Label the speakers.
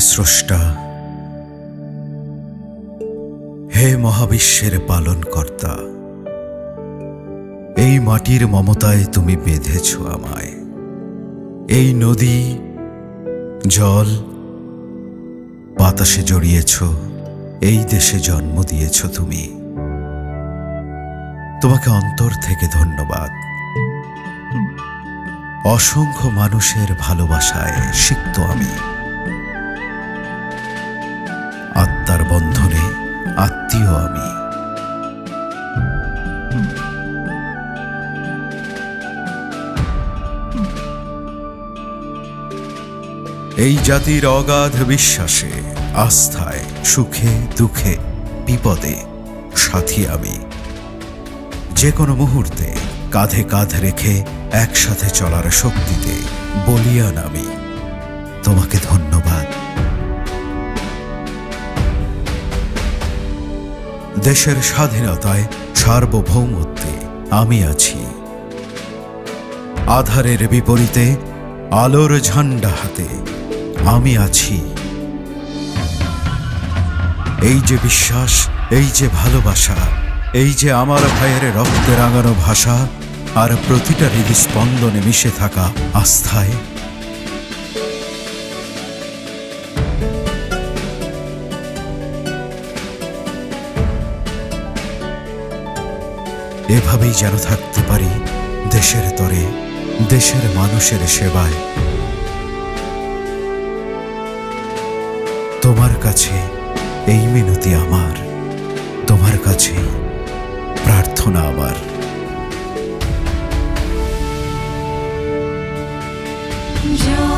Speaker 1: স্রষ্টা, হে মহাবিশ্বের পালনকর্তা, এই মাটির মমতায় তুমি বেঁধেছ আমায়। এই নদী, জল, বাতাসে জড়িয়েছ, এই দেশে জন্ম দিয়েছ তুমি। তোমাকে অন্তর থেকে ধন্যবাদ। অসংখ্য মানুষের ভালোবাসায় সিক্ত আমি। আত্মার বন্ধনে আত্মীয় আমি। এই জাতির অগাধ বিশ্বাসে, আস্থায়, সুখে দুঃখে বিপদে সাথী আমি। যে কোনো মুহূর্তে কাঁধে কাঁধ রেখে একসাথে চলার শক্তিতে বলিয়ান আমি। তোমাকে ধন্যবাদ। দেশের স্বাধীনতায়, সার্বভৌমত্বে আমি আছি। আধারের বিপরীতে আলোর ঝান্ডা হাতে আমি আছি। এই যে বিশ্বাস, এই যে ভালোবাসা, এই যে আমার ভাইয়ের রক্তে রাঙানো ভাষা, আর প্রতিটা হৃদস্পন্দনে মিশে থাকা আস্থায়, এভাবেই যেন থাকতে পারি দেশের তরে, দেশের মানুষের সেবায়। তোমার কাছে এই মিনতি আমার, তোমার কাছে প্রার্থনা আমার।
Speaker 2: जो